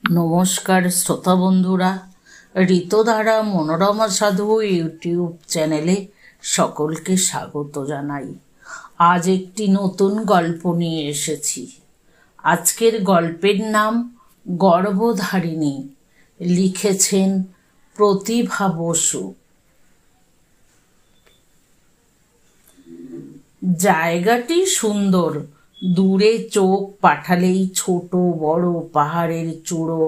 নমস্কার শ্রোতা বন্ধুরা, ঋতধারা মনোরমা সাধু ইউটিউব চ্যানেলে সকলকে স্বাগত জানাই। আজ একটি নতুন গল্প নিয়ে এসেছি। আজকের গল্পের নাম গর্ভধারিণী। লিখেছেন প্রতিভা বসু। জায়গাটি সুন্দর। দূরে চোখ পাঠালেই ছোট বড় পাহাড়ের চূড়ো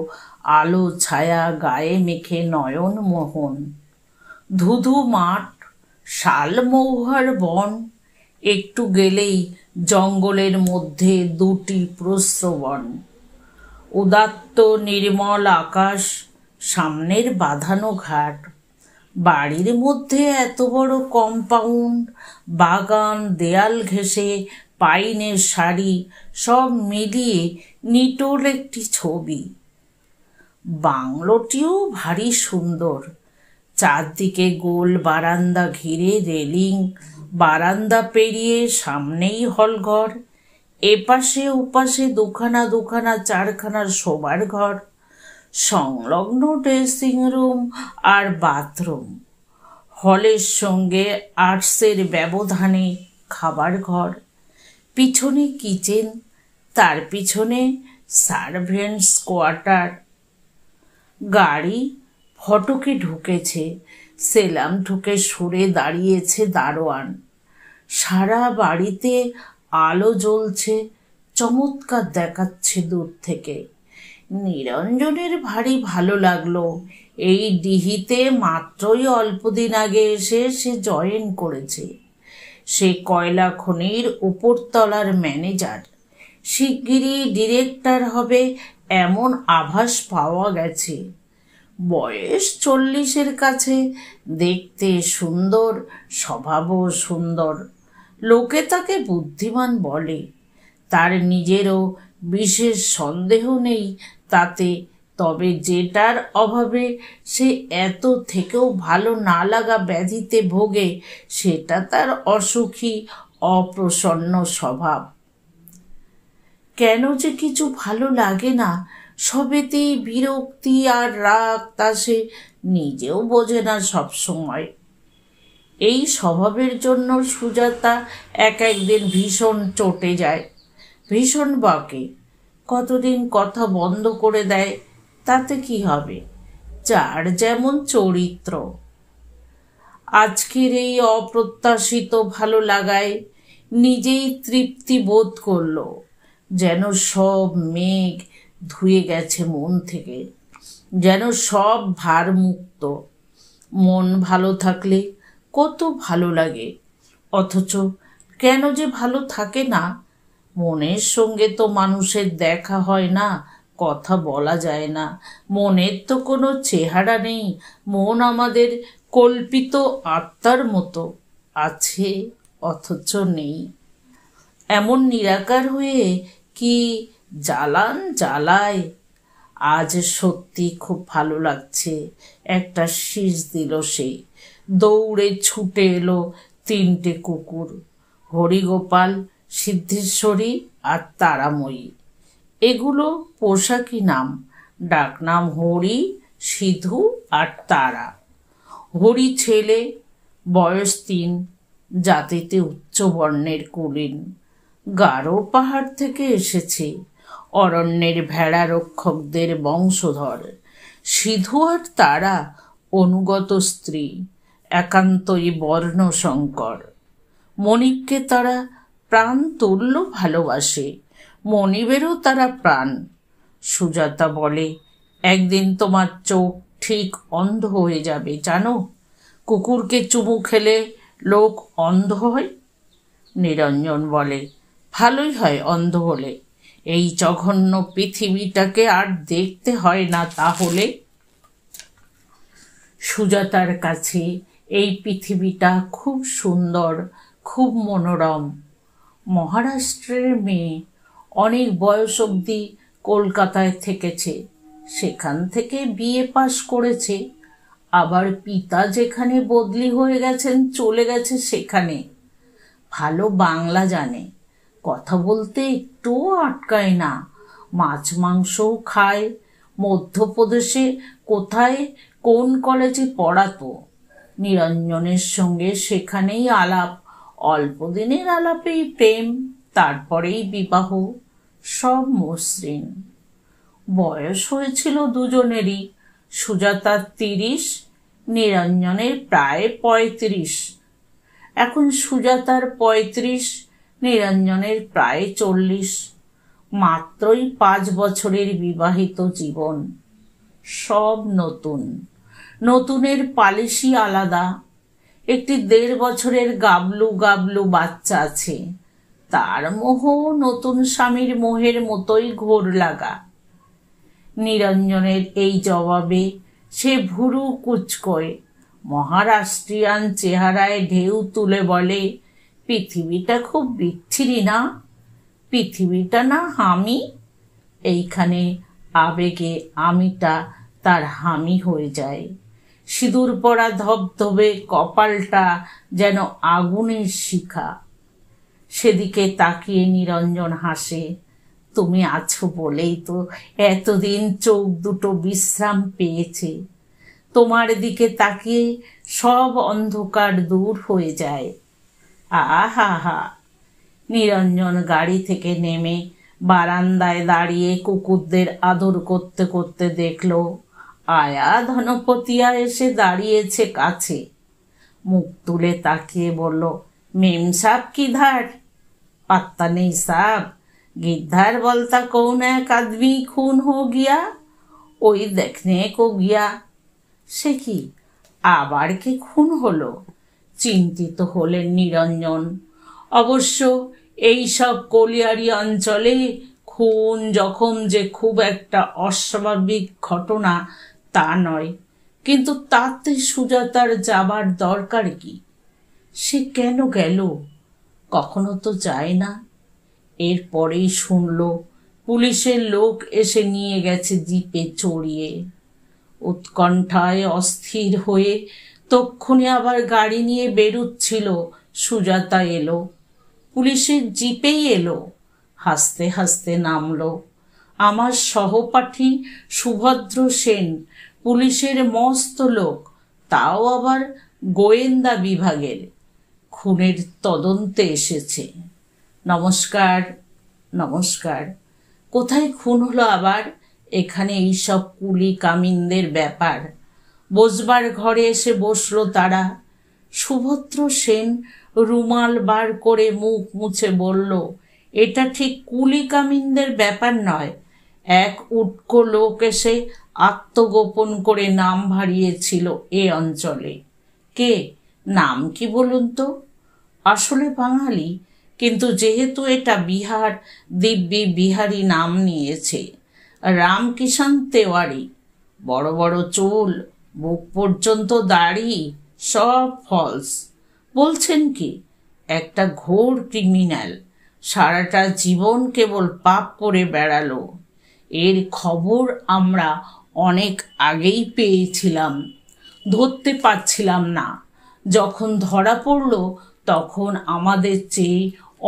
আলো ছায়া গায়ে মেখে নয়ন মোহন। ধুধু মাঠ, শালমৌহার বন, একটু গেলেই জঙ্গলের মধ্যে দুটি প্রস্রবণ। উদাত্ত নির্মল আকাশ, সামনের বাঁধানো ঘাট। বাড়ির মধ্যে এত বড় কম্পাউন্ড, বাগান, দেয়াল ঘেঁষে পাইনের সারি, সব মিলিয়ে নিটোল একটি ছবি। বাংলোটিও ভারী সুন্দর। চারদিকে গোল বারান্দা ঘিরে রেলিং, বারান্দা পেরিয়ে সামনেই হলঘর, এপাশে ওপাশে দুখানা দুখানা চারখানা শোবার ঘর, সংলগ্ন ড্রেসিং রুম আর বাথরুম। হলের সঙ্গে আর্টসের ব্যবধানে খাবার ঘর, পিছনে কিচেন, তার পিছনে সার্ভেন্টস কোয়ার্টার। গাড়ি ফটকে ঢুকেছে, সেলাম ঠুকে সরে দাঁড়িয়েছে দারোয়ান। সারা বাড়িতে আলো জ্বলছে, চমৎকার দেখাচ্ছে দূর থেকে। নিরঞ্জনের ভারী ভালো লাগলো। এই ডিহিতে মাত্রই অল্পদিন আগে এসে সে জয়েন করেছে। সে কয়লা খনির উপরতলার ম্যানেজার। শিগগিরই ডিরেক্টর হবে এমন আভাস পাওয়া গেছে। বয়স 40-এর কাছে, দেখতে সুন্দর, স্বভাবও সুন্দর। লোকে তাকে বুদ্ধিমান বলে। তার নিজেরও বিশেষ সন্দেহ নেই তাতে। তবে যেটার অভাবে সে এত থেকেও ভালো না লাগা ব্যাধিতে ভোগে, সেটা তার অসুখী অপ্রসন্ন স্বভাব। কেন যে কিছু ভালো লাগে না, সবেতেই বিরক্তি আর রাগ, তা সে নিজেও বোঝে না সবসময়। এই স্বভাবের জন্য সুজাতা একদিন ভীষণ চটে যায়, ভীষণ বকে। কতদিন কথা বন্ধ করে দেয়, তাতে কি হবে? যার যেমন চরিত্র। আজকের এই অপ্রত্যাশিত ভালো লাগায় নিজেই তৃপ্তি বোধ করল, যেন সব মেঘ ধুয়ে গেছে মন থেকে, যেন সব ভার মুক্ত। মন ভালো থাকলে কত ভালো লাগে, অথচ কেন যে ভালো থাকে না। মনের সঙ্গে তো মানুষের দেখা হয় না, কথা বলা যায় না। মনের তো কোনো চেহারা নেই। মন আমাদের কল্পিত আত্মার মতো আছে, অথচ নেই। এমন নিরাকার হয়ে কি জ্বালান জ্বালায়। আজ সত্যি খুব ভালো লাগছে। একটা শীষ দিল সে। দৌড়ে ছুটে এলো 3টে কুকুর, হরিগোপাল, সিদ্ধেশ্বরী আর তারাময়ী। এগুলো পোশাকি নাম, ডাকনাম হরি, সিধু আর তারা। হরি ছেলে, বয়স 3, জাতিতে উচ্চ বর্ণের কুলীন। গারো পাহাড় থেকে এসেছে, অরণ্যের ভেড়া রক্ষকদের বংশধর। সিধু আর তারা অনুগত স্ত্রী, একান্তই বর্ণ সংকর। মনিবকে তারা প্রাণ তুল্য ভালোবাসে, মনিবেরও তারা প্রাণ। সুজাতা বলে, একদিন তোমার চোখ ঠিক অন্ধ হয়ে যাবে জানো। কুকুরকে চুমু খেলে লোক অন্ধ হয়। নিরঞ্জন বলে, ভালোই হয় অন্ধ হলে। এই জঘন্য পৃথিবীটাকে আর দেখতে হয় না তাহলে। সুজাতার কাছে এই পৃথিবীটা খুব সুন্দর, খুব মনোরম। মহারাষ্ট্রের মেয়ে, অনেক বয়স অবধি কলকাতায় থেকেছে, সেখান থেকে বিএ পাশ করেছে। আবার পিতা যেখানে বদলি হয়ে গেছেন, চলে গেছে সেখানে। ভালো বাংলা জানে, কথা বলতে একটুও আটকায় না। মাছ মাংসও খায়, মধ্যপ্রদেশে কোথায় কোন কলেজে পড়াতো। নিরঞ্জনের সঙ্গে সেখানেই আলাপ, অল্প দিনের আলাপেই প্রেম, তারপরেই বিবাহ, সব মসৃণ। বয়স হয়েছিল দুজনেরই, সুজাতার 30, নিরঞ্জনের প্রায় 35। এখন সুজাতার 35, নিরঞ্জনের প্রায় 40। মাত্রই 5 বছরের বিবাহিত জীবন। সব নতুন, নতুনের পালিশই আলাদা। একটি 1.5 বছরের গাবলু গাবলু বাচ্চা আছে, তার মোহ নতুন স্বামীর মোহের মতোই ঘোর লাগা। নিরঞ্জনের এই জবাবে সে ভুরু কুচকোয়, মহারাষ্ট্রিয়ান চেহারায় ঢেউ তুলে বলে, পৃথিবীটা খুব বিচ্ছিরি না? পৃথিবীটা না হামি? এইখানে আবেগে আমিটা তার হামি হয়ে যায়। সিঁদুর পরা ধবধবে কপালটা যেন আগুনের শিখা। সেদিকে তাকিয়ে নিরঞ্জন হাসে। তুমি আছো বলেই তো এতদিন চোখ দুটো বিশ্রাম পেয়েছে। তোমার দিকে তাকিয়ে সব অন্ধকার দূর হয়ে যায়। আহা হা। নিরঞ্জন গাড়ি থেকে নেমে বারান্দায় দাঁড়িয়ে কুকুরদের আদর করতে করতে দেখল আয়া ধনপতিয়া এসে দাঁড়িয়েছে কাছে। মুখ তুলে তাকিয়ে বলল, মেম সাব কিধার? पत्ता नहीं साहब, गिद्धार बोलता कौन एक आदमी खून हो गया, वही देखने को गया। সে কি, আবার কি খুন হলো? চিন্তিত হলেন নিরঞ্জন। অবশ্য এই সব কলিয়ারি অঞ্চলে খুন জখম যে খুব একটা অস্বাভাবিক ঘটনা তা নয়, কিন্তু তাতে সুজাতার যাবার দরকার কি? সে কেন গেল? কখনো তো যায় না। এরপরেই শুনল পুলিশের লোক এসে নিয়ে গেছে জিপে চড়িয়ে। উৎকণ্ঠায় অস্থির হয়ে তক্ষুনি আবার গাড়ি নিয়ে বেরুচ্ছিল সুজাতা এলো। পুলিশের জিপেই এলো। হাসতে হাসতে নামলো। আমার সহপাঠী সুভদ্র সেন, পুলিশের মস্ত লোক, তাও আবার গোয়েন্দা বিভাগের, খুনের তদন্তে এসেছে। নমস্কার। নমস্কার। কোথায় খুন হলো আবার? এখানে এইসব কুলি কামিনদের ব্যাপার। বসবার ঘরে এসে বসল তারা। সুভদ্র সেন রুমাল বার করে মুখ মুছে বলল, এটা ঠিক কুলি কামিনদের ব্যাপার নয়। এক উটকো লোক এসে আত্মগোপন করে নাম হারিয়েছিল এ অঞ্চলে। কে? নাম কি বলুন তো? আসলে বাঙালি, কিন্তু যেহেতু এটা বিহার, দিব্যি বিহারি নাম নিয়েছে। রামকিষাণ তেওয়ারি। বড় বড় চুল, বুক পর্যন্ত দাড়ি, সব ফলস। বলছেন কি? একটা ঘোর ক্রিমিনাল, সারাটা জীবন কেবল পাপ করে বেড়ালো। এর খবর আমরা অনেক আগেই পেয়েছিলাম, ধরতে পারছিলাম না। যখন ধরা পড়ল তখন আমাদের চেয়ে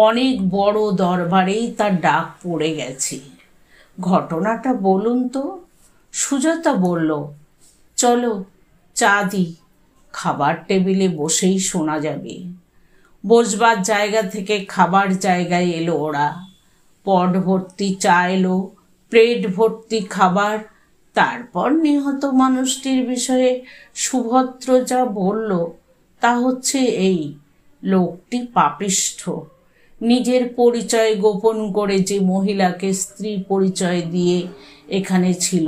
অনেক বড় দরবারেই তার ডাক পড়ে গেছে। ঘটনাটা বলুন তো। সুজাতা বলল, চলো চা দিই, খাবার টেবিলে বসেই শোনা যাবে। বসবার জায়গা থেকে খাবার জায়গায় এলো ওরা। পট ভর্তি চা এলো, প্লেট ভর্তি খাবার। তারপর নিহত মানুষটির বিষয়ে সুভদ্র যা বলল তা হচ্ছে এই, লোকটি পাপিষ্ঠ। নিজের পরিচয় গোপন করে যে মহিলাকে স্ত্রী পরিচয় দিয়ে এখানে ছিল,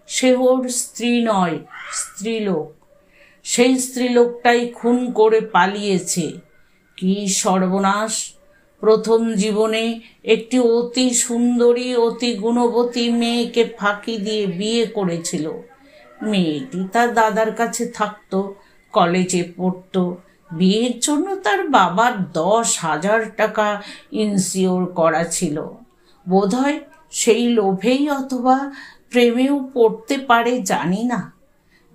সে ওর স্ত্রী নয়, স্ত্রীলোক। সেই স্ত্রীলোকটাই খুন করে পালিয়েছে। কি সর্বনাশ! প্রথম জীবনে একটি অতি সুন্দরী, অতি গুণবতী মেয়েকে ফাঁকি দিয়ে বিয়ে করেছিল। মেয়েটি তার দাদার কাছে থাকতো, কলেজে পড়তো। বিয়ের জন্য তার বাবার 10,000 টাকা ইনসিওর করা ছিল। বোধহয় সেই লোভেই অথবা প্রেমেও পড়তে পারে, জানি না।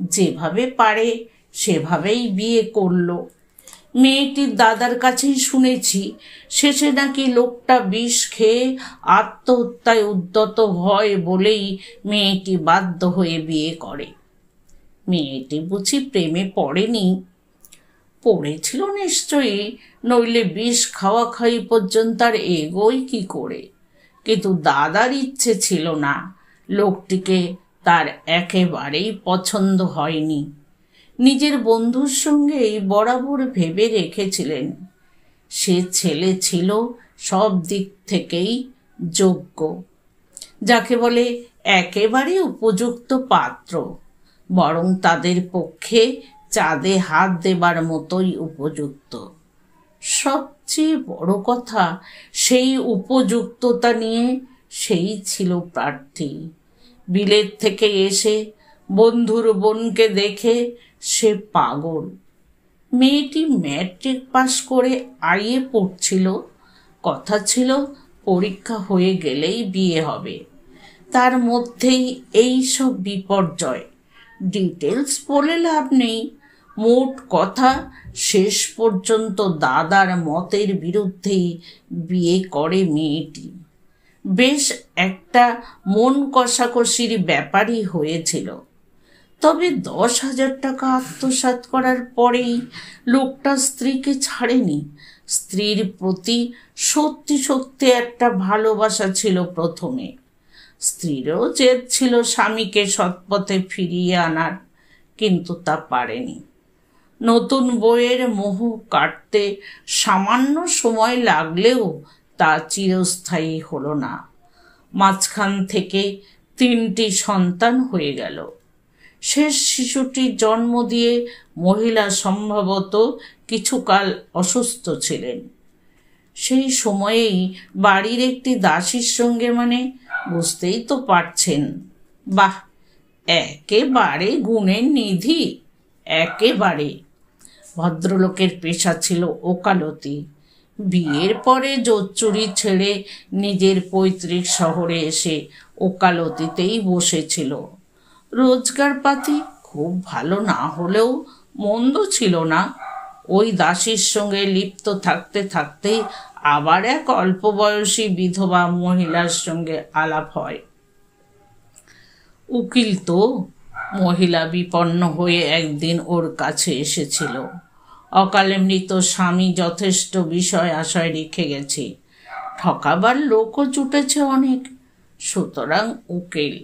যেভাবে পারে সেভাবেই বিয়ে করলো। মেয়েটির দাদার কাছেই শুনেছি শেষে নাকি লোকটা বিষ খেয়ে আত্মহত্যায় উদ্যত হয় বলেই মেয়েটি বাধ্য হয়ে বিয়ে করে। মেয়েটি বুঝি প্রেমে পড়েনি? পড়েছিল নিশ্চয়ই, নইলে বিষ খাওয়া খাই পর্যন্ত আর এগোই কি করে। কিন্তু দাদার ইচ্ছে ছিল না, লোকটিকে তার একেবারেই পছন্দ হয়নি। নিজের বন্ধুর সঙ্গেই বরাবর ভেবে রেখেছিলেন সে ছেলে ছিল সব দিক থেকেই যোগ্য, যাকে বলে একেবারে উপযুক্ত পাত্র, বরং তাদের পক্ষে চাঁদে হাত দেবার মতোই উপযুক্ত। সবচেয়ে বড় কথা, সেই উপযুক্ততা নিয়ে সেই ছিল প্রার্থী। বিলেত থেকে এসে বন্ধুর বোনকে দেখে সে পাগল। মেয়েটি ম্যাট্রিক পাশ করে আইএ পড়ছিল, কথা ছিল পরীক্ষা হয়ে গেলেই বিয়ে হবে। তার মধ্যেই এই সব বিপর্যয়। ডিটেলস বলে লাভ নেই, মোট কথা শেষ পর্যন্ত দাদার মতের বিরুদ্ধেই বিয়ে করে মেয়েটি। বেশ একটা মন কষাকষির ব্যাপারই হয়েছিল। তবে 10,000 টাকা আত্মসাৎ করার পরেই লোকটা স্ত্রীকে ছাড়েনি। স্ত্রীর প্রতি সত্যি সত্যি একটা ভালোবাসা ছিল প্রথমে। স্ত্রীরও জেদ ছিল স্বামীকে সৎপথে ফিরিয়ে আনার, কিন্তু তা পারেনি। নতুন বইয়ের মোহ কাটতে সামান্য সময় লাগলেও তা চিরস্থায়ী হলো না। মাঝখান থেকে 3টি সন্তান হয়ে গেল। শেষ শিশুটির জন্ম দিয়ে মহিলা সম্ভবত কিছুকাল অসুস্থ ছিলেন। সেই সময়েই বাড়ির একটি দাসীর সঙ্গে, মানে বুঝতেই তো পারছেন। বাহ, একেবারে গুণের নিধি, একেবারে। ভদ্রলোকের পেশা ছিল ওকালতি। বিয়ের পরে জোচ্চুরি ছেড়ে নিজের পৈতৃক শহরে এসে ওকালতিতেই বসেছিল। রোজগারপাতি খুব ভালো না হলেও মন্দ ছিল না। ওই দাসীর সঙ্গে লিপ্ত থাকতে থাকতেই আবার এক অল্প বয়সী বিধবা মহিলার সঙ্গে আলাপ হয়। উকিল তো, মহিলা বিপন্ন হয়ে একদিন ওর কাছে এসেছিল। অকালে মৃত স্বামী যথেষ্ট বিষয় আশয় রেখে গেছে, ঠকাবার লোকও জুটেছে অনেক, সুতরাং উকিল।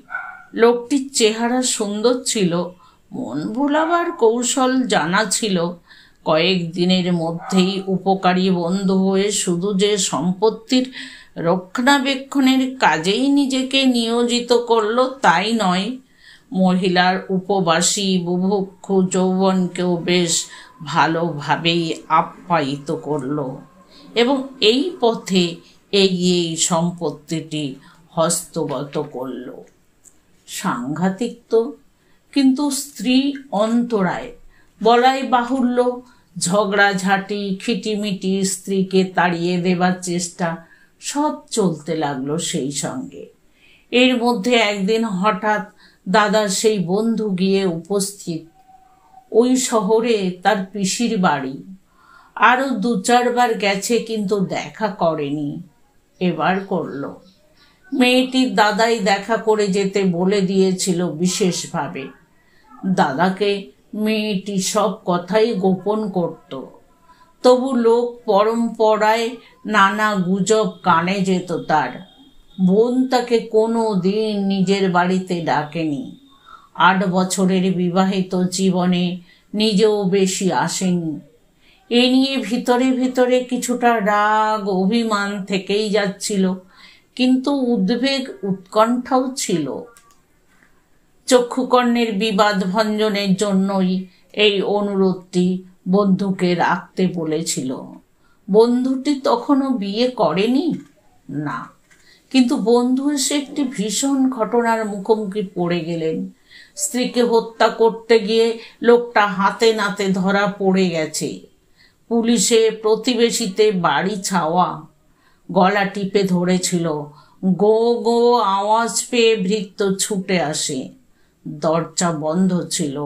লোকটির চেহারা সুন্দর ছিল, মন ভোলাবার কৌশল জানা ছিল। কয়েকদিনের মধ্যেই উপকারী বন্ধু হয়ে শুধু যে সম্পত্তির রক্ষণাবেক্ষণের কাজেই নিজেকে নিয়োজিত করল তাই নয়, মহিলার উপবাসী বুভুক্ষু যৌবনকেও বেশ ভালোভাবেই আপ্যায়িত করল এবং এই পথে এগিয়েই সম্পত্তিটি হস্তগত করল। সাংঘাতিক তো, কিন্তু স্ত্রী অন্তরায়। বলাই বাহুল্য, ঝগড়াঝাঁটি, খিটিমিটি, স্ত্রীকে তাড়িয়ে দেবার চেষ্টা সব চলতে লাগলো সেই সঙ্গে। এর মধ্যে একদিন হঠাৎ দাদার সেই বন্ধু গিয়ে উপস্থিত। ওই শহরে তার পিসির বাড়ি। আরও 2-4 বার গেছে, কিন্তু দেখা করেনি। এবার করল। মেয়েটির দাদাই দেখা করে যেতে বলে দিয়েছিল বিশেষভাবে। দাদাকে মেয়েটি সব কথাই গোপন করত, তবু লোক পরম্পরায় নানা গুজব কানে যেত তার। বোন তাকে কোনো দিন নিজের বাড়িতে ডাকেনি। 8 বছরের বিবাহিত জীবনে নিজেও বেশি আসেনি। এ নিয়ে ভিতরে ভিতরে কিছুটা রাগ অভিমান থেকেই যাচ্ছিল, কিন্তু উদ্বেগ উৎকণ্ঠাও ছিল। চক্ষুকর্ণের বিবাদ ভঞ্জনের জন্যই এই অনুরোধটি বন্ধুকে রাখতে বলেছিল। বন্ধুটি তখনও বিয়ে করেনি না, কিন্তু বন্ধু এসে একটি ভীষণ ঘটনার মুখোমুখি পড়ে গেলেন। স্ত্রীকে হত্যা করতে গিয়ে লোকটা হাতে নাতে ধরা পড়ে গেছে। পুলিশে প্রতিবেশীতে বাড়ি ছাওয়া। গলা টিপে ধরেছিল। গো গো আওয়াজ পেয়ে ভৃত্য ছুটে আসে। দরজা বন্ধ ছিল।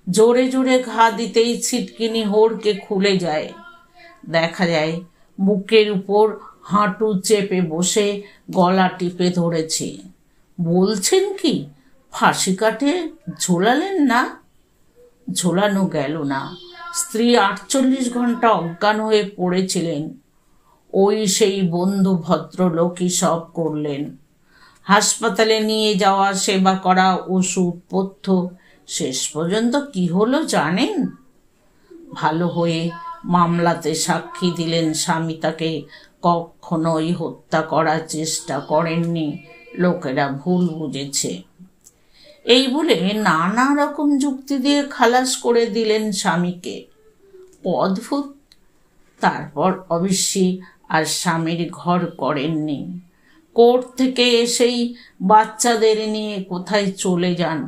জোরে জোরে ঘা দিতেই ছিটকিনি হোড়কে খুলে যায়। দেখা যায় বুকের উপর হাঁটু চেপে বসে গলা টিপে ধরেছে। বলছেন কি ফাঁসি কাটে ঝোলালেন না? ঝোলানো গেল না। স্ত্রী 48 ঘন্টা অজ্ঞান হয়ে পড়েছিলেন। ওই সেই বন্ধু ভদ্রলোকই সব করলেন। হাসপাতালে নিয়ে যাওয়া, সেবা করা, ওষুধ পথ্য, শেষ পর্যন্ত কি হলো জানেন? ভালো হয়ে মামলাতে সাক্ষী দিলেন স্বামী তাকে কখনোই হত্যা করার চেষ্টা করেননি, লোকেরা ভুল বুঝেছে। এই বলে নানা রকম যুক্তি দিয়ে খালাস করে দিলেন স্বামীকে। অদ্ভুত। তারপর অবশ্যই আর স্বামীর ঘর করেননি। কোর্ট থেকে এসেই বাচ্চাদের নিয়ে কোথায় চলে যান,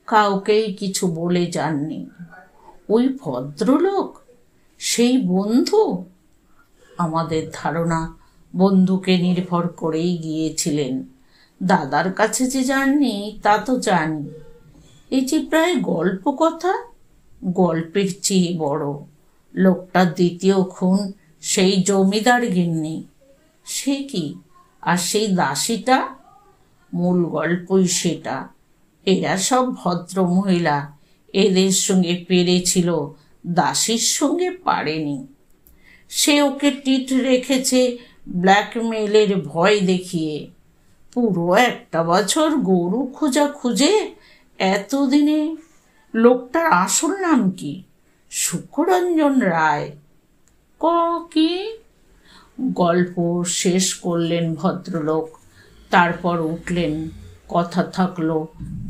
কাউকেই কিছু বলে যাননি। ওই ভদ্রলোক সেই বন্ধু? আমাদের ধারণা বন্ধুকে নির্ভর করেই গিয়েছিলেন। দাদার কাছে যে যাননি তা তো জানি। এই যে প্রায় গল্প কথা, গল্পের চেয়ে বড়। লোকটার দ্বিতীয় খুন সেই জমিদার গিন্নি। সে কি? আর সেই দাসীটা? মূল গল্পই সেটা। এরা সব ভদ্র মহিলা, এদের সঙ্গে পেরেছিল, দাসীর সঙ্গে পারেনি। সে ওকে টিট রেখেছে ব্ল্যাকমেইলের ভয় দেখিয়ে। পুরো 1 বছর গরু খোঁজা খুঁজে এতদিনে। লোকটার আসল নাম কি? সুখরঞ্জন রায়। কি? গল্প শেষ করলেন ভদ্রলোক। তারপর উঠলেন। কথা থাকলো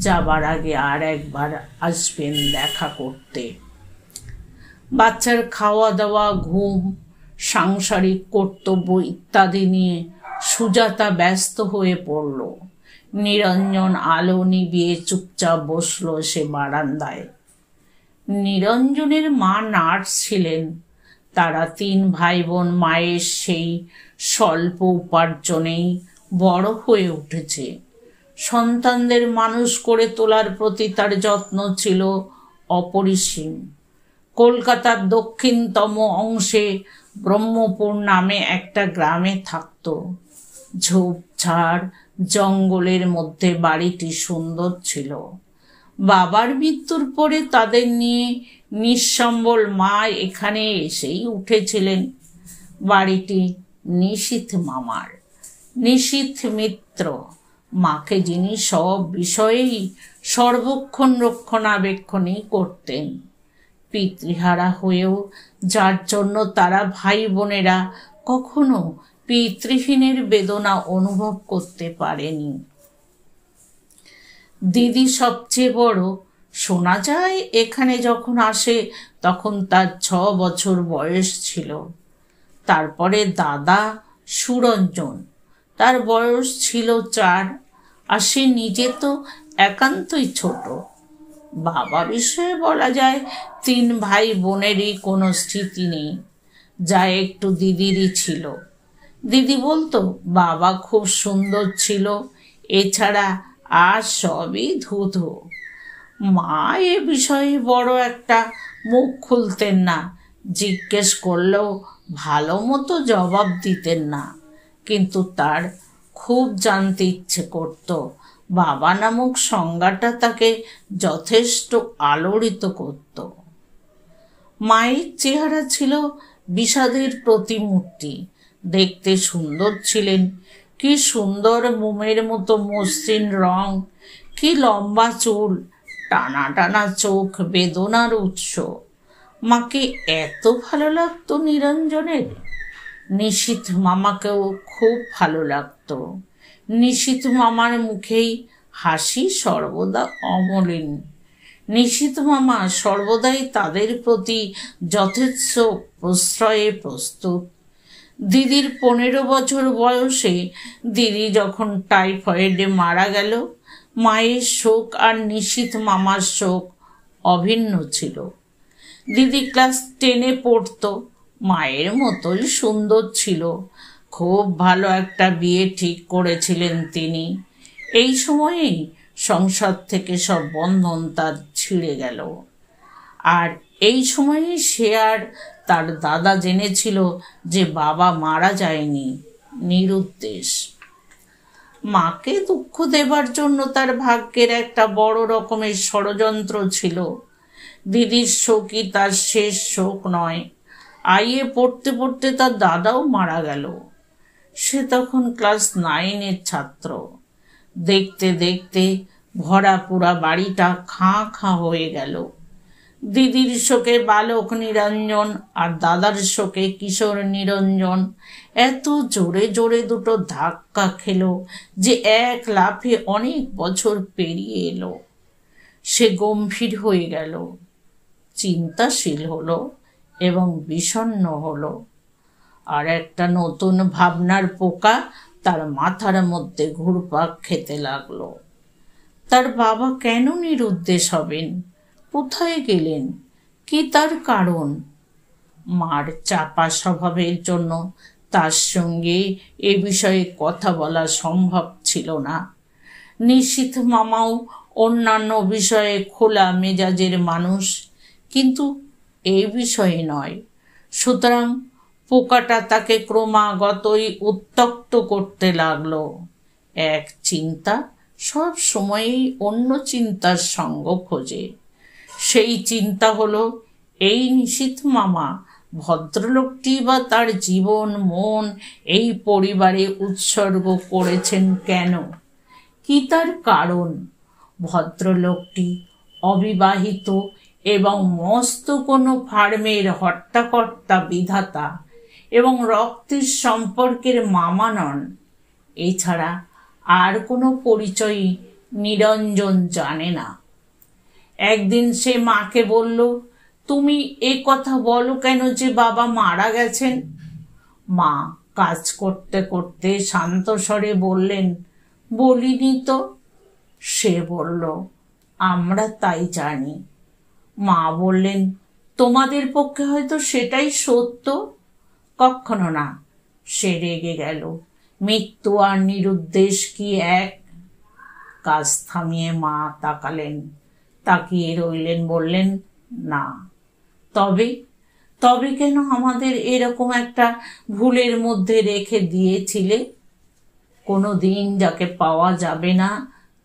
যাবার আগে আর একবার আসবেন দেখা করতে। বাচ্চার খাওয়া দাওয়া, ঘুম, সাংসারিক কর্তব্য ইত্যাদি নিয়ে সুজাতা ব্যস্ত হয়ে পড়ল। নিরঞ্জন আলো নিভিয়ে চুপচাপ বসল সে বারান্দায়। নিরঞ্জনের মা নার্স ছিলেন। তারা 3 ভাই বোন মায়ের সেই স্বল্প উপার্জনেই বড় হয়ে উঠেছে। সন্তানদের মানুষ করে তোলার প্রতি তার যত্ন ছিল অপরিসীম। কলকাতার দক্ষিণতম অংশে ব্রহ্মপুর নামে একটা গ্রামে থাকত। ঝোপঝাড় জঙ্গলের মধ্যে বাড়িটি সুন্দর ছিল। বাবার মৃত্যুর পরে তাদের নিয়ে নিঃসম্বল মা এখানে এসেই উঠেছিলেন। বাড়িটি নিশীথ মামার। নিশীথ মিত্র মাকে যিনি সব বিষয়েই সর্বক্ষণ রক্ষণাবেক্ষণই করতেন। পিতৃহারা হয়েও যার জন্য তারা ভাই বোনেরা কখনো পিতৃহীনের বেদনা অনুভব করতে পারেনি। দিদি সবচেয়ে বড়। শোনা যায় এখানে যখন আসে তখন তার 6 বছর বয়স ছিল। তারপরে দাদা সুরঞ্জন, তার বয়স ছিল 4, আর সে নিজে তো একান্তই ছোট। বাবা বিষয়ে বলা যায় 3 ভাই বোনেরই কোনো স্মৃতি নেই, যা একটু দিদিরই ছিল। দিদি বলতো বাবা খুব সুন্দর ছিল, এছাড়া আর সবই ধুধু। মা এ বিষয়ে বড় একটা মুখ খুলতেন না, জিজ্ঞেস করলেও ভালো মতো জবাব দিতেন না। কিন্তু তার খুব জানতে ইচ্ছে করত। বাবা নামক সংজ্ঞাটা তাকে যথেষ্ট আলোড়িত করত। মায়ের চেহারা ছিল বিষাদের প্রতিমূর্তি। দেখতে সুন্দর ছিলেন। কি সুন্দর মোমের মতো মসৃণ রং, কি লম্বা চুল, টানা টানা চোখ, বেদনার উৎস। মাকে এত ভালো লাগতো নিরঞ্জনের। নিশীথ মামাকেও খুব ভালো লাগতো। নিশীথ মামার মুখেই হাসি সর্বদা অমলিন। নিশীথ মামা সর্বদাই তাদের প্রতি যথেষ্ট প্রশ্রয়ে প্রস্তুত। দিদির 15 বছর বয়সে দিদি যখন টাইফয়েডে মারা গেল, মায়ের শোক আর নিশীথ মামার শোক অভিন্ন ছিল। দিদি ক্লাস 10-এ পড়তো। মায়ের মতোই সুন্দর ছিল। খুব ভালো একটা বিয়ে ঠিক করেছিলেন তিনি। এই সময়েই সংসার থেকে সব বন্ধন তার ছিঁড়ে গেল। আর এই সময়ে সে আর তার দাদা জেনেছিল যে বাবা মারা যায়নি, নিরুদ্দেশ। মাকে দুঃখ দেবার জন্য তার ভাগ্যের একটা বড় রকমের ষড়যন্ত্র ছিল। দিদির শোকই তার শেষ শোক নয়। আইয়ে পড়তে পড়তে তার দাদাও মারা গেল। সে তখন ক্লাস 9-এর ছাত্র। দেখতে দেখতে ভরা পুরা বাড়িটা খাঁ খাঁ হয়ে গেল। দিদির শোকে বালক নিরঞ্জন আর দাদার শোকে কিশোর নিরঞ্জন এত জোরে জোরে দুটো ধাক্কা খেলো যে এক লাফে অনেক বছর পেরিয়ে এলো। সে গম্ভীর হয়ে গেল, চিন্তাশীল হলো এবং বিষণ্ণ হলো। আর একটা নতুন ভাবনার পোকা তার মাথার মধ্যে ঘুরপাক খেতে লাগলো। তার বাবা কেন নিরুদ্দেশ হবেন? কোথায় গেলেন? কি তার কারণ? মার চাপা স্বভাবের জন্য তার সঙ্গে এ বিষয়ে কথা বলা সম্ভব ছিল না। নিশীথ মামাও অন্যান্য বিষয়ে খোলা মেজাজের মানুষ, কিন্তু এই বিষয়ে নয়। সুতরাং পোকাটা তাকে ক্রমাগতই উত্ত্যক্ত করতে লাগলো। এক চিন্তা সব সময়ই অন্য চিন্তার সঙ্গ খোঁজে। সেই চিন্তা হলো, এই নিশীথ মামা ভদ্রলোকটি বা তার জীবন মন এই পরিবারে উৎসর্গ করেছেন কেন? কি তার কারণ? ভদ্রলোকটি অবিবাহিত এবং মস্ত কোনো ফার্মের হর্তাকর্তা বিধাতা এবং রক্তের সম্পর্কের মামা নন। এছাড়া আর কোনো পরিচয়ই নিরঞ্জন জানে না। একদিন সে মাকে বলল, তুমি এ কথা বলো কেন যে বাবা মারা গেছেন? মা কাজ করতে করতে শান্ত স্বরে বললেন, বলিনি তো। সে বলল, আমরা তাই জানি। মা বললেন, তোমাদের পক্ষে হয়তো সেটাই সত্য। কখনো না। সে রেগে গেল। মৃত্যু আর নিরুদ্দেশ কি এক? কাজ থামিয়ে মা তাকালেন, তাকিয়ে রইলেন, বললেন, না। তবে তবে কেন আমাদের এরকম একটা ভুলের মধ্যে রেখে দিয়েছিলে? কোনো দিন যাকে পাওয়া যাবে না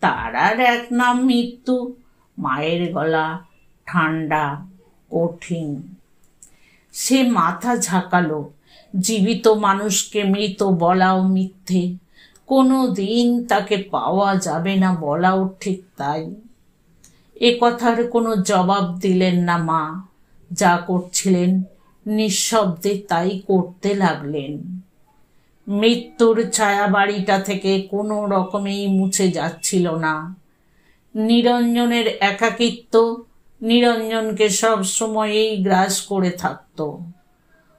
তার আর এক নাম মৃত্যু। মায়ের গলা ঠান্ডা, কঠিন। সে মাথা ঝাঁকালো। জীবিত মানুষকে মৃত বলাও মিথ্যে, কোনো দিন তাকে পাওয়া যাবে না বলাও ঠিক তাই। এ কথার কোনো জবাব দিলেন না মা। যা করছিলেন নিঃশব্দে তাই করতে লাগলেন। মৃত্যুর ছায়া বাড়িটা থেকে কোনো রকমেই মুছে যাচ্ছিল না। নিরঞ্জনের একাকিত্ব নিরঞ্জনকে সব সময়েই গ্রাস করে থাকত।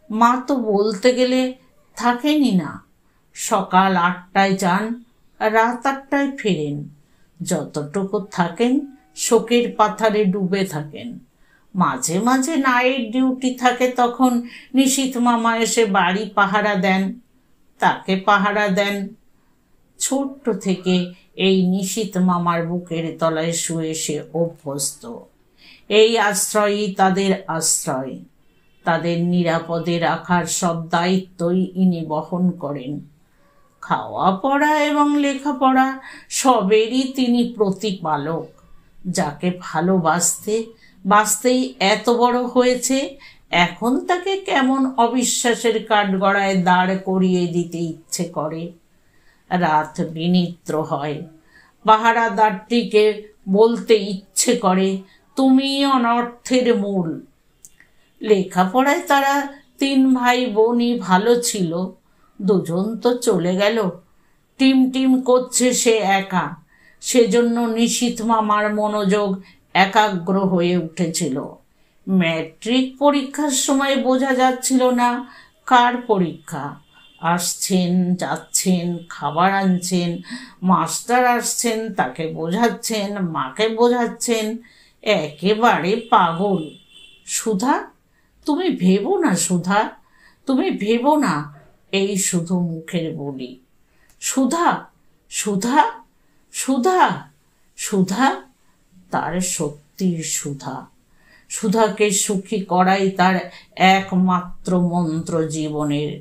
মা তো বলতে গেলে থাকেনি না। সকাল 8টায় যান, রাত 8টায় ফেরেন। যতটুকু থাকেন শোকের পাথারে ডুবে থাকেন। মাঝে মাঝে নাইট ডিউটি থাকে, তখন নিশীথ মামা এসে বাড়ি পাহারা দেন, তাকে পাহারা দেন। ছোট্ট থেকে এই নিশীথ মামার বুকের তলায় শুয়ে সে অভ্যস্ত। এই আশ্রয়ই তাদের আশ্রয়। তাদের নিরাপদে রাখার সব দায়িত্বই ইনি বহন করেন। খাওয়া পড়া এবং লেখাপড়া সবেরই তিনি প্রতিপালক। যাকে ভালোবাসতেই এত বড় হয়েছে, এখন তাকে কেমন অবিশ্বাসের কাঠগড়ায় দাঁড় করিয়ে দিতে ইচ্ছে করে। রাত বিনিদ্র হয়। পাহারাদারটিকে বলতে ইচ্ছে করে, তুমি অনর্থের মূল। লেখাপড়ায় তারা 3 ভাই বোনই ভালো ছিল। 2জন তো চলে গেল। টিম টিম করছে সে একা। সেজন্য নিশীথ মামার মনোযোগ একাগ্র হয়ে উঠেছিল। ম্যাট্রিক পরীক্ষার সময় বোঝা যাচ্ছিল না কার পরীক্ষা। আসছেন, যাচ্ছেন, খাবার আনছেন, মাস্টার আসছেন, তাকে বোঝাচ্ছেন, মাকে বোঝাচ্ছেন। একেবারে পাগল। সুধা, তুমি ভেবো না সুধা, তুমি ভেবো না, এই শুধু মুখের বলি। সুধা, সুধা, সুধা, সুধা। তার সত্যির সুধা। সুধাকে সুখী করাই তার একমাত্র মন্ত্র জীবনের।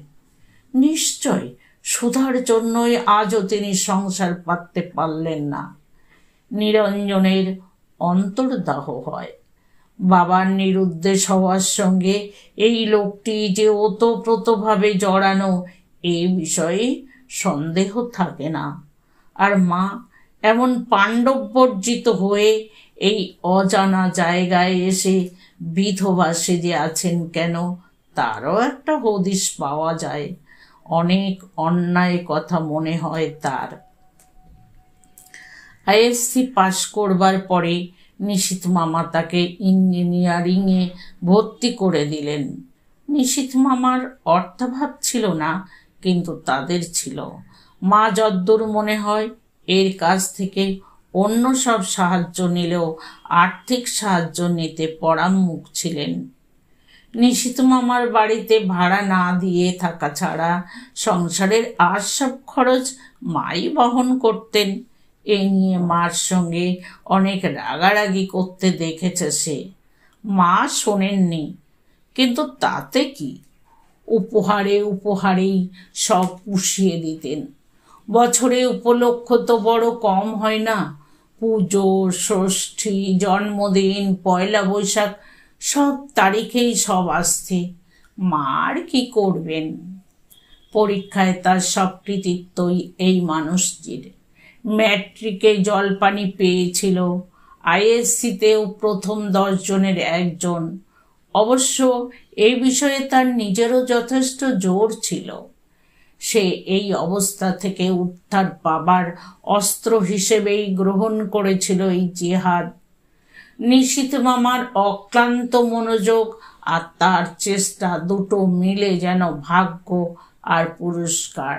নিশ্চয় সুধার জন্যই আজও তিনি সংসার পাততে পারলেন না। নিরঞ্জনের অন্তর্দাহ হয়। বাবার নিরুদ্দেশ হওয়ার সঙ্গে এই লোকটি যে ওতপ্রোতভাবে জড়ানো, এ বিষয়ে সন্দেহ থাকে না। আর মা এমন পাণ্ডববর্জিত হয়ে এই অজানা জায়গায় এসে বিধবা সেজে আছেন কেন, তারও একটা হদিশ পাওয়া যায়। অনেক অন্যায় কথা মনে হয় তার। আইএসসি পাশ করবার পরে নিশীথ মামা তাকে ইঞ্জিনিয়ারিংয়ে ভর্তি করে দিলেন। নিশীথ মামার অর্থাভাব ছিল না, কিন্তু তাদের ছিল। মা যদ্দূর মনে হয় এর কাছ থেকে অন্য সব সাহায্য নিলেও আর্থিক সাহায্য নিতে পরাঙ্মুখ ছিলেন। নিশীথ মামার বাড়িতে ভাড়া না দিয়ে থাকা ছাড়া সংসারের আর সব খরচ মাই বহন করতেন। এ নিয়ে মার সঙ্গে অনেক রাগারাগি করতে দেখেছে সে। মা শোনেননি, কিন্তু তাতে কি, উপহারেই সব পুষিয়ে দিতেন। বছরে উপলক্ষ তো বড় কম হয় না। পুজো, ষষ্ঠী, জন্মদিন, পয়লা বৈশাখ, সব তারিখেই সব আসছে। মার কি করবেন? পরীক্ষায় তার সব কৃতিত্বই এই মানুষটির। ম্যাট্রিকে জলপানি পেয়েছিল, আইএসসিতেও প্রথম 10 জনের একজন। অবশ্য এই বিষয়ে তার নিজেরও যথেষ্ট জোর ছিল। সে এই অবস্থা থেকে উদ্ধার পাবার অস্ত্র হিসেবেই গ্রহণ করেছিল এই জিহাদ। নিশীথ মামার অক্লান্ত মনোযোগ আর তার চেষ্টা দুটো মিলে যেন ভাগ্য আর পুরস্কার।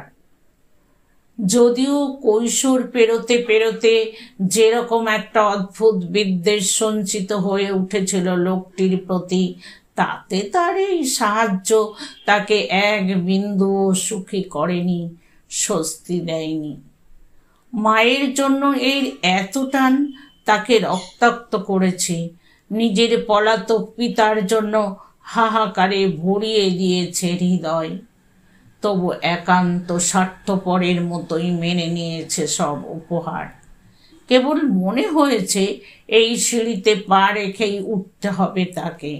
যদিও কৈশোর পেরোতে পেরোতে যেরকম একটা অদ্ভুত বিদ্বেষ সঞ্চিত হয়ে উঠেছিল লোকটির প্রতি, তাতে তার এই সাহায্য তাকে এক বিন্দুও সুখী করেনি, স্বস্তি দেয়নি। মায়ের জন্য এর এত টান তাকে রক্তাক্ত করেছে। নিজের পলাতক পিতার জন্য হাহাকারে ভরিয়ে দিয়েছে হৃদয়। তবু একান্ত স্বার্থপরের মতোই মেনে নিয়েছে সব উপহার। কেবল মনে হয়েছে এই সিঁড়িতে পা রেখেই উঠতে হবে তাকে।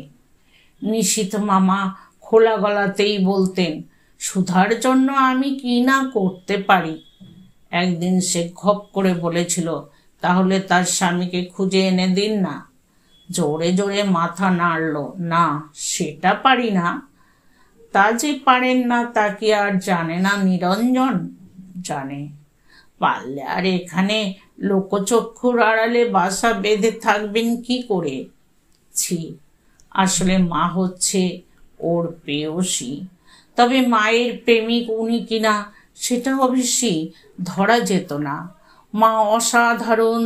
নিশীথ মামা খোলা গলাতেই বলতেন, সুধার জন্য আমি কি না করতে পারি। একদিন সে খপ করে বলেছিল, তাহলে তার স্বামীকে খুঁজে এনে দিন না। জোরে জোরে মাথা নাড়ল, না সেটা পারি না। তা যে পারেন না তা কি আর জানে না নিরঞ্জন? জানে। পারলে আর এখানে লোকচক্ষুর আড়ালে বাসা বেঁধে থাকবেন কি করে? ছি, আসলে মা হচ্ছে ওর প্রেয়সী। তবে মায়ের প্রেমিক উনি কিনা সেটা অবশ্যই ধরা যেত না। মা অসাধারণ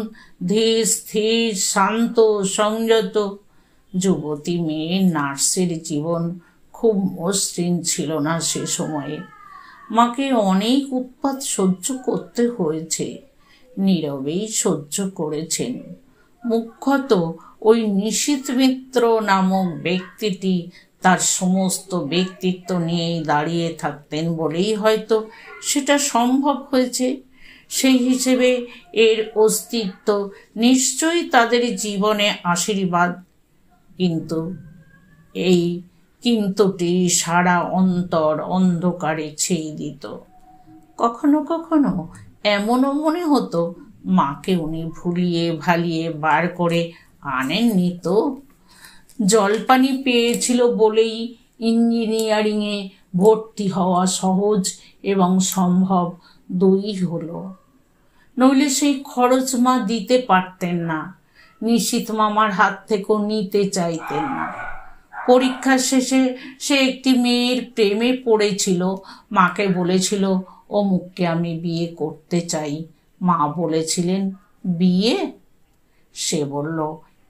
ধীর স্থির, শান্ত, সংযত। যুবতী মেয়ে নার্সের জীবন খুব মসৃণ ছিল না সে সময়ে। মাকে অনেক উৎপাত সহ্য করতে হয়েছে, নীরবেই সহ্য করেছেন। মুখ্যত ওই নিশীথ মিত্র নামক ব্যক্তিটি তার সমস্ত ব্যক্তিত্ব নিয়েই দাঁড়িয়ে থাকতেন বলেই হয়তো সেটা সম্ভব হয়েছে। সেই হিসেবে এর অস্তিত্ব নিশ্চয়ই তাদের জীবনে আশীর্বাদ। কিন্তু এই কিন্তুটি সারা অন্তর অন্ধকারে ছেয়ে দিত। কখনো কখনো এমনও মনে হতো মাকে উনি ভুলিয়ে ভালিয়ে বার করে আনেননি তো। জলপানি পেয়েছিল বলেই ইঞ্জিনিয়ারিংয়ে ভর্তি হওয়া সহজ এবং সম্ভব দুই হলো। নইলে সেই খরচ মা দিতে পারতেন না, নিশীথ মামার হাত থেকেও নিতে চাইতেন না। পরীক্ষা শেষে সে একটি মেয়ের প্রেমে পড়েছিল। মাকে বলেছিল, অমুককে আমি বিয়ে করতে চাই। মা বলেছিলেন, বিয়ে? সে বলল,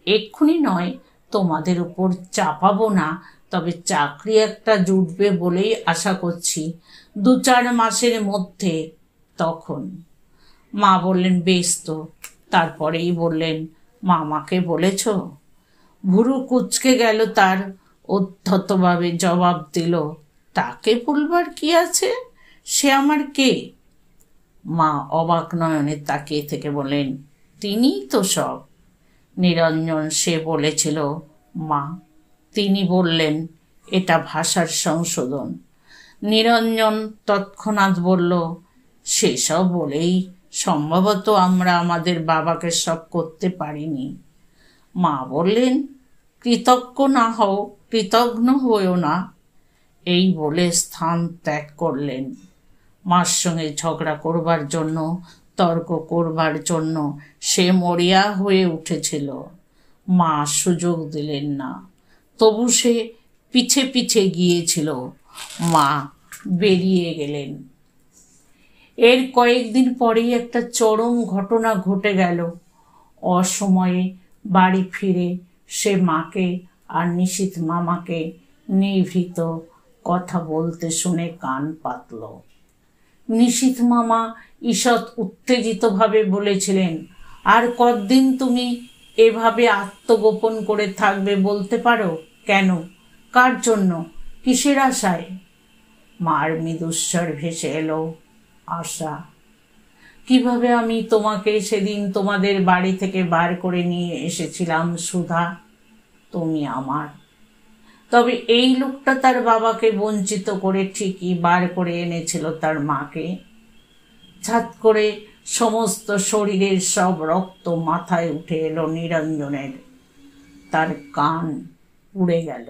এক্ষুনি নয়, তোমাদের উপর চাপাবো না, তবে চাকরি একটা জুটবে বলেই আশা করছি, 2-4 মাসের মধ্যে। তখন মা বললেন, বেশ তো। তারপরেই বললেন, মামাকে বলেছ? ভুরু কুঁচকে গেল তার, উদ্ধতভাবে জবাব দিল, তাকে বলবার কি আছে, সে আমার কে? মা অবাক নয়নে তাকিয়ে থেকে বলেন, তিনিই তো সব। নিরঞ্জন সে বলেছিল, মা তিনি বললেন এটা ভাষার সংশোধন। নিরঞ্জন তৎক্ষণাৎ বলল, সেসব বলেই সম্ভবত আমরা আমাদের বাবাকে সব করতে পারিনি। মা বললেন, কৃতজ্ঞ না হও, কৃতঘ্ন হয়েও না। এই বলে স্থান ত্যাগ করলেন। মার সঙ্গে ঝগড়া করবার জন্য, তর্ক করবার জন্য সে মরিয়া হয়ে উঠেছিল। মা সুযোগ দিলেন না, তবু সে পিছে পিছে গিয়েছিল। মা বেরিয়ে গেলেন। এর কয়েকদিন পরেই একটা চরম ঘটনা ঘটে গেল। অসময়ে বাড়ি ফিরে সে মাকে আর নিশীথ মামাকে নিভৃত কথা বলতে শুনে কান পাতল। নিশীথ মামা ঈষৎ উত্তেজিতভাবে বলেছিলেন, আর কতদিন তুমি এভাবে আত্মগোপন করে থাকবে বলতে পারো? কেন, কার জন্য, কিসের আশায়? মার মৃদুস্বর ভেসে এলো, আশা। কিভাবে আমি তোমাকে সেদিন তোমাদের বাড়ি থেকে বার করে নিয়ে এসেছিলাম সুধা, তুমি আমার। তবে এই লোকটা তার বাবাকে বঞ্চিত করে ঠিকই বার করে এনেছিল তার মাকে। ছাত করে সমস্ত শরীরের সব রক্ত মাথায় উঠে এলো নিরঞ্জনের। তার কান পুড়ে গেল।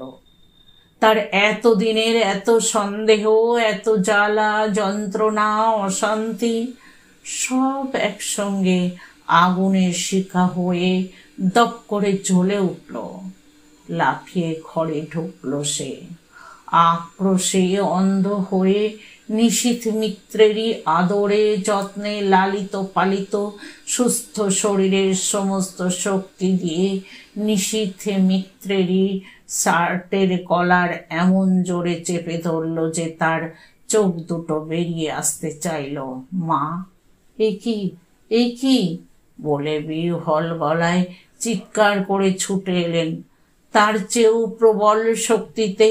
তার এতদিনের এত সন্দেহ, এত জ্বালা, যন্ত্রণা, অশান্তি সব একসঙ্গে আগুনের শিখা হয়ে দপ করে জ্বলে উঠল। লাফিয়ে ঘরে ঢুকল সে, আক্রোশে অন্ধ হয়ে নিশীথ মিত্রেরই আদরে যত্নে লালিত পালিত সুস্থ শরীরের সমস্ত শক্তি দিয়ে নিশীথ মিত্রেরই শার্টের কলার এমন জোরে চেপে ধরল যে তার চোখ দুটো বেরিয়ে আসতে চাইল। মা, এ কি বলে বিহ্বল গলায় চিৎকার করে ছুটে এলেন। তার চেয়েও প্রবল শক্তিতে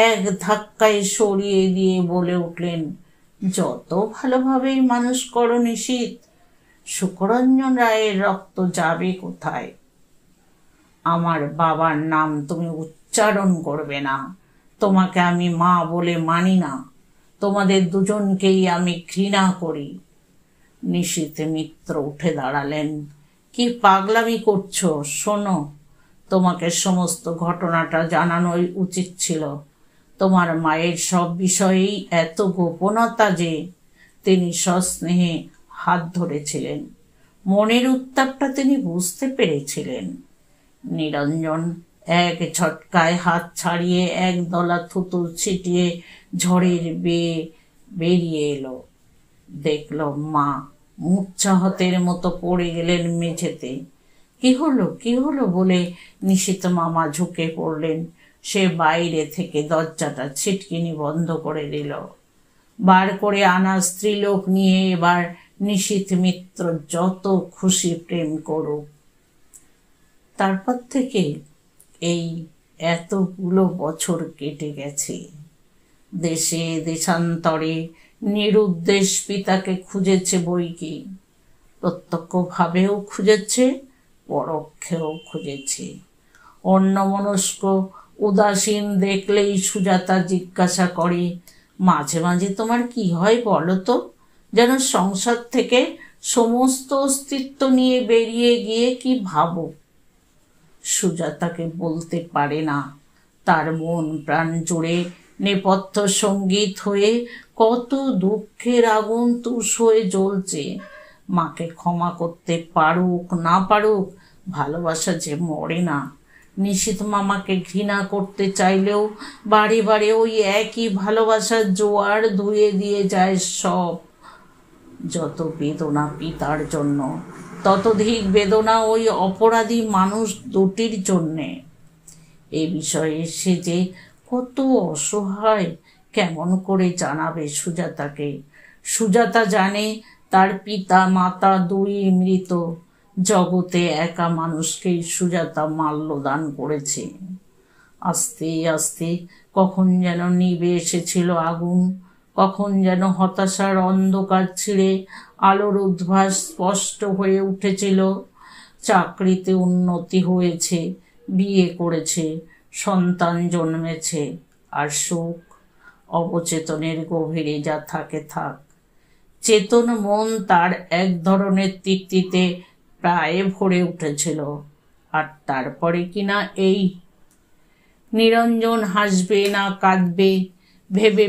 এক ধাক্কায় সরিয়ে দিয়ে বলে উঠলেন, যত ভালোভাবেই মানুষ করো নিশীথ, সুখরঞ্জন রায়ের রক্ত যাবে কোথায়? আমার বাবার নাম তুমি উচ্চারণ করবে না। তোমাকে আমি মা বলে মানি না। তোমাদের দুজনকেই আমি ঘৃণা করি। নিশীথ মিত্র উঠে দাঁড়ালেন। কি পাগলামি করছো? শোনো, তোমাকে সমস্ত ঘটনাটা জানানোই উচিত ছিল। তোমার মায়ের সব বিষয়েই এত গোপনতা যে তিনি সস্নেহে হাত ধরেছিলেন। মনের উত্তাপটা তিনি বুঝতে পেরেছিলেন। নিরঞ্জন এক ঝটকায় হাত ছাড়িয়ে একদলা থুতু ছিটিয়ে ঝড়ের বেয়ে বেরিয়ে এলো। দেখল মা মূর্ছাহতের মতো পড়ে গেলেন মেঝেতে। কি হলো বলে নিশীথ মামা ঝুঁকে পড়লেন। সে বাইরে থেকে দরজাটা ছিটকিনি বন্ধ করে দিল। বার করে আনা স্ত্রীলোক নিয়ে এবার নিশীথ মিত্র যত খুশি প্রেম করুক। তারপর থেকে এই এতগুলো বছর কেটে গেছে। দেশে দেশান্তরে নিরুদ্দেশ পিতাকে খুঁজেছে বই কি, প্রত্যক্ষভাবেও খুঁজেছে, পরোক্ষেও খুঁজেছে। অন্যমনস্ক উদাসীন দেখলেই সুজাতা জিজ্ঞাসা করে, মাঝে মাঝে তোমার কি হয় বলো তো? যেন সংসার থেকে সমস্ত অস্তিত্ব নিয়ে বেরিয়ে গিয়ে কি ভাবো। সুজাতাকে বলতে পারে না। তার মন প্রাণ জুড়ে নেপথ্য সঙ্গীত হয়ে কত দুঃখের আগুন তুষ হয়ে জ্বলছে। মাকে ক্ষমা করতে পারুক না পারুক, ভালোবাসা যে মরে না। নিশীথ মামাকে ঘৃণা করতে চাইলেও বারে বারে ওই একই ভালোবাসার জোয়ার ধুয়ে দিয়ে যায় সব। যত বেদনা পিতার জন্য, ততোধিক বেদনা ওই অপরাধী মানুষ দুটির জন্যে। এ বিষয়ে সে যে কত অসহায় কেমন করে জানাবে সুজাতাকে? সুজাতা জানে তার পিতা মাতা দুই মৃত, জগতে একা মানুষকেই সুজাতা মাল্যদান করেছে। আস্তে আস্তে কখন যেন নিভে এসেছিল আগুন, কখন যেন হতাশার অন্ধকার ছিঁড়ে আলোর উদ্ভাস স্পষ্ট হয়ে উঠেছিল। চাকরিতে উন্নতি হয়েছে, বিয়ে করেছে, সন্তান জন্মেছে, আর সুখ অবচেতনের গভীরে যা থাকে থাক। চেতন মন তার এক ধরনের তৃপ্তিতে প্রায় ভরে উঠেছিল। আর তারপরে কিনা এই নিরঞ্জন হাসবে না কাঁদবে ভেবে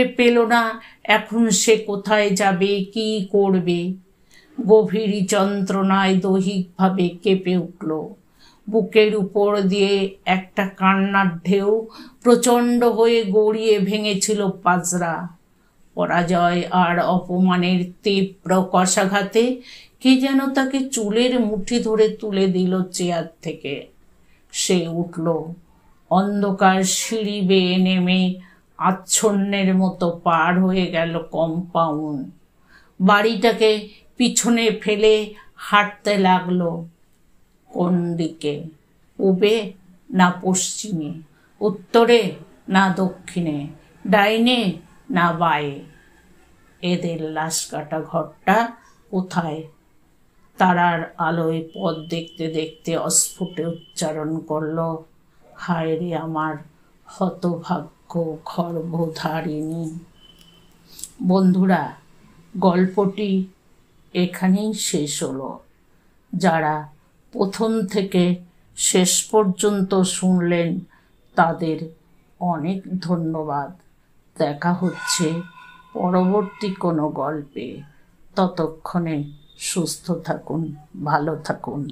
পেল না এখন সে কোথায় যাবে, কি করবে। গভীর যন্ত্রণায় দৈহিকভাবে কেঁপে উঠল। বুকের উপর দিয়ে একটা কান্নার ঢেউ প্রচণ্ড হয়ে গড়িয়ে ভেঙেছিল পাজরা। পরাজয় আর অপমানের তীব্র কষাঘাতে কে যেন তাকে চুলের মুঠি ধরে তুলে দিল চেয়ার থেকে। সে উঠল, অন্ধকার সিঁড়ি বেয়ে নেমে আচ্ছন্নের মতো পার হয়ে গেল কম্পাউন্ড। বাড়িটাকে পিছনে ফেলে হাঁটতে লাগলো। কোন দিকে? পূবে না পশ্চিমে, উত্তরে না দক্ষিণে, ডাইনে না বাঁয়ে? এদের লাশ কাটা ঘরটা কোথায়? তারার আলোয় পথ দেখতে দেখতে অস্ফুটে উচ্চারণ করল, হায় রে আমার হতভাগ্য গর্ভধারিণী। বন্ধুরা, গল্পটি এখানেই শেষ হলো। যারা প্রথম থেকে শেষ পর্যন্ত শুনলেন তাদের অনেক ধন্যবাদ। দেখা হচ্ছে পরবর্তী কোনো গল্পে। ততক্ষণে সুস্থ থাকুন, ভালো থাকুন।